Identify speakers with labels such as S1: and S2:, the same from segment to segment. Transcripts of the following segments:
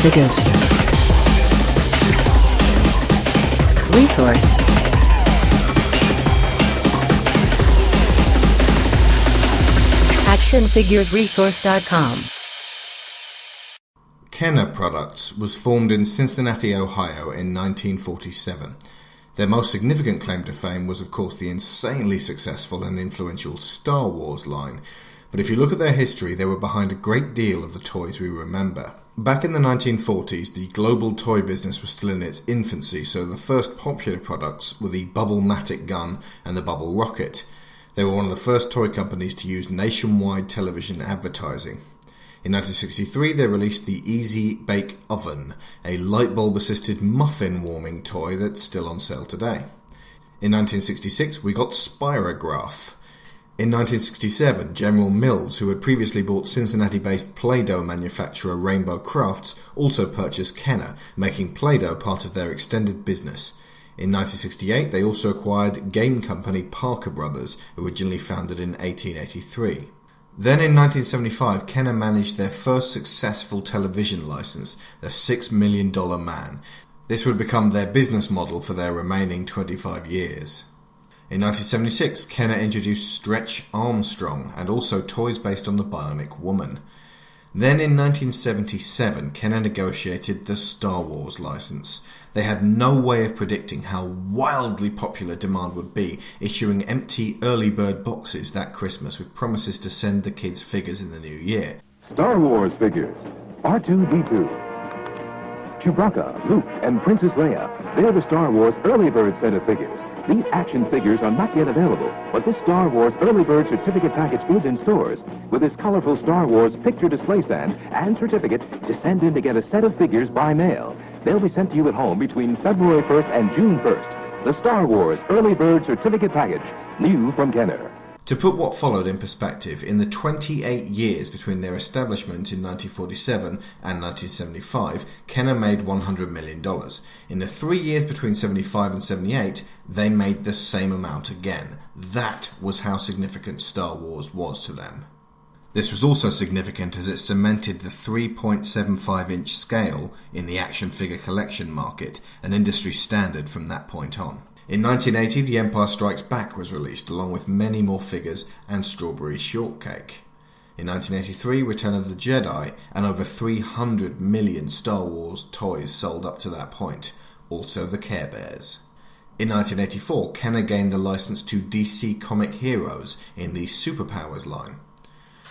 S1: ActionFigureResource. ActionFigureResource.com.
S2: Kenner Products was formed in Cincinnati, Ohio in 1947. Their most significant claim to fame was, of course, the insanely successful and influential Star Wars line. But if you look at their history, they were behind a great deal of the toys we remember. Back in the 1940s, the global toy business was still in its infancy, so the first popular products were the Bubble-Matic gun and the Bubble Rocket. They were one of the first toy companies to use nationwide television advertising. In 1963, they released the Easy Bake Oven, a light bulb assisted muffin warming toy that's still on sale today. In 1966, we got Spirograph. In 1967, General Mills, who had previously bought Cincinnati-based Play-Doh manufacturer Rainbow Crafts, also purchased Kenner, making Play-Doh part of their extended business. In 1968, they also acquired game company Parker Brothers, originally founded in 1883. Then in 1975, Kenner managed their first successful television license, the $6 Million Man. This would become their business model for their remaining 25 years. In 1976, Kenner introduced Stretch Armstrong and also toys based on the Bionic Woman. Then in 1977, Kenner negotiated the Star Wars license. They had no way of predicting how wildly popular demand would be, issuing empty early bird boxes that Christmas with promises to send the kids figures in the new year.
S3: Star Wars figures. R2-D2. Chewbacca, Luke, and Princess Leia. They're the Star Wars early bird set of figures. These action figures are not yet available, but this Star Wars early bird certificate package is in stores with this colorful Star Wars picture display stand and certificate to send in to get a set of figures by mail. They'll be sent to you at home between February 1st and June 1st. The Star Wars early bird certificate package, new from Kenner.
S2: To put what followed in perspective, in the 28 years between their establishment in 1947 and 1975, Kenner made $100 million. In the 3 years between 75 and 78, they made the same amount again. That was how significant Star Wars was to them. This was also significant as it cemented the 3.75-inch scale in the action figure collection market, an industry standard from that point on. In 1980, The Empire Strikes Back was released, along with many more figures and Strawberry Shortcake. In 1983, Return of the Jedi, and over 300 million Star Wars toys sold up to that point, also the Care Bears. In 1984, Kenner gained the license to DC Comic Heroes in the Superpowers line.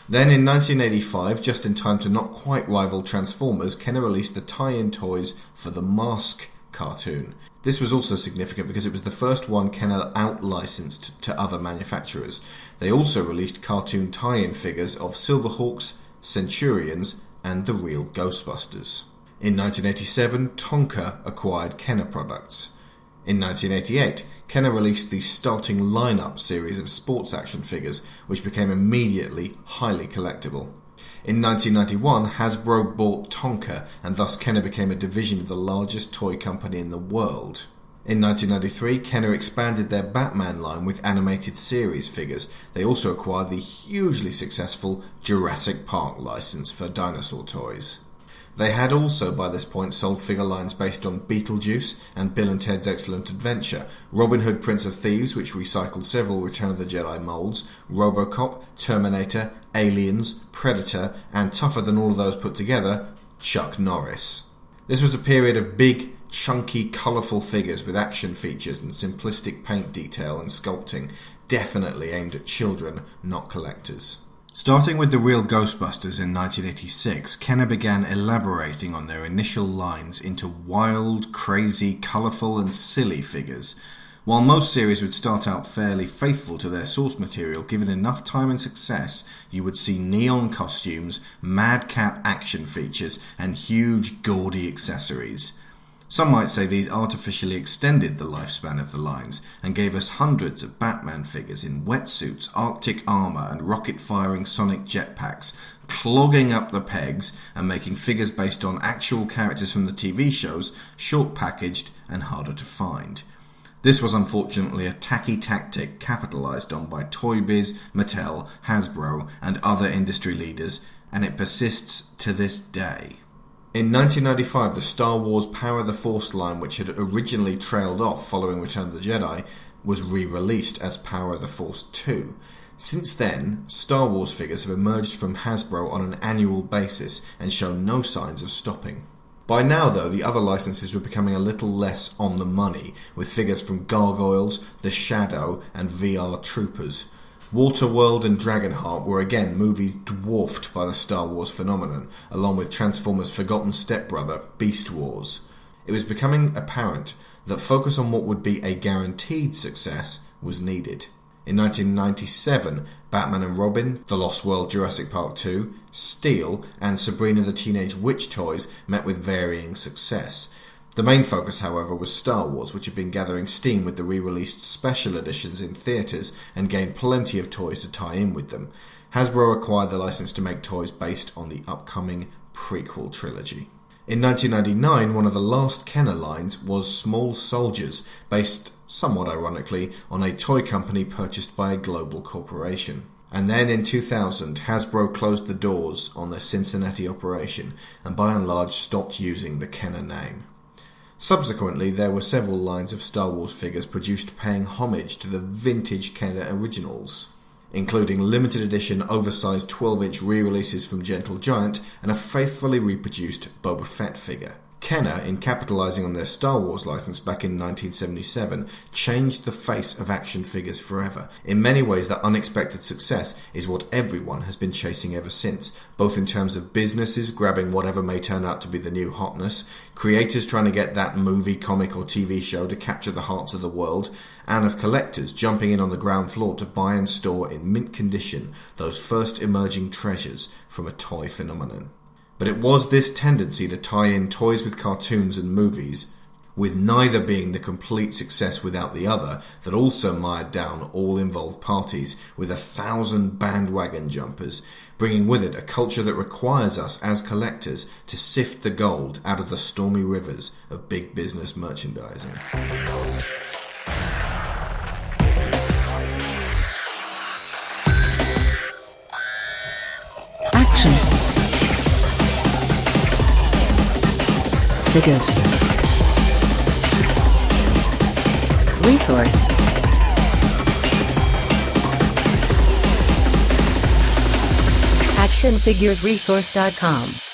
S2: Then in 1985, just in time to not quite rival Transformers, Kenner released the tie-in toys for the Mask cartoon. This was also significant because it was the first one Kenner out-licensed to other manufacturers. They also released cartoon tie-in figures of Silverhawks, Centurions, and the real Ghostbusters. In 1987, Tonka acquired Kenner Products. In 1988, Kenner released the Starting Lineup series of sports action figures, which became immediately highly collectible. In 1991, Hasbro bought Tonka, and thus Kenner became a division of the largest toy company in the world. In 1993, Kenner expanded their Batman line with animated series figures. They also acquired the hugely successful Jurassic Park license for dinosaur toys. They had also by this point sold figure lines based on Beetlejuice and Bill and Ted's Excellent Adventure, Robin Hood Prince of Thieves, which recycled several Return of the Jedi molds, RoboCop, Terminator, Aliens, Predator, and tougher than all of those put together, Chuck Norris. This was a period of big, chunky, colourful figures with action features and simplistic paint detail and sculpting, definitely aimed at children, not collectors. Starting with the real Ghostbusters in 1986, Kenner began elaborating on their initial lines into wild, crazy, colourful and silly figures. While most series would start out fairly faithful to their source material, given enough time and success, you would see neon costumes, madcap action features and huge, gaudy accessories. Some might say these artificially extended the lifespan of the lines and gave us hundreds of Batman figures in wetsuits, Arctic armour and rocket-firing sonic jetpacks, clogging up the pegs and making figures based on actual characters from the TV shows short-packaged and harder to find. This was unfortunately a tacky tactic capitalised on by Toy Biz, Mattel, Hasbro and other industry leaders, and it persists to this day. In 1995, the Star Wars Power of the Force line, which had originally trailed off following Return of the Jedi, was re-released as Power of the Force 2. Since then, Star Wars figures have emerged from Hasbro on an annual basis and shown no signs of stopping. By now, though, the other licenses were becoming a little less on the money, with figures from Gargoyles, The Shadow, and VR Troopers. Waterworld and Dragonheart were again movies dwarfed by the Star Wars phenomenon, along with Transformers' forgotten stepbrother, Beast Wars. It was becoming apparent that focus on what would be a guaranteed success was needed. In 1997, Batman and Robin, The Lost World Jurassic Park 2, Steel, and Sabrina the Teenage Witch toys met with varying success. The main focus, however, was Star Wars, which had been gathering steam with the re-released special editions in theatres and gained plenty of toys to tie in with them. Hasbro acquired the license to make toys based on the upcoming prequel trilogy. In 1999, one of the last Kenner lines was Small Soldiers, based, somewhat ironically, on a toy company purchased by a global corporation. And then in 2000, Hasbro closed the doors on their Cincinnati operation and by and large stopped using the Kenner name. Subsequently, there were several lines of Star Wars figures produced paying homage to the vintage Kenner originals, including limited edition oversized 12-inch re-releases from Gentle Giant and a faithfully reproduced Boba Fett figure. Kenner, in capitalizing on their Star Wars license back in 1977, changed the face of action figures forever. In many ways, that unexpected success is what everyone has been chasing ever since, both in terms of businesses grabbing whatever may turn out to be the new hotness, creators trying to get that movie, comic or TV show to capture the hearts of the world, and of collectors jumping in on the ground floor to buy and store in mint condition those first emerging treasures from a toy phenomenon. But it was this tendency to tie in toys with cartoons and movies, with neither being the complete success without the other, that also mired down all involved parties with 1,000 bandwagon jumpers, bringing with it a culture that requires us as collectors to sift the gold out of the stormy rivers of big business merchandising.
S1: Action Figures Resource ActionFigureResource.com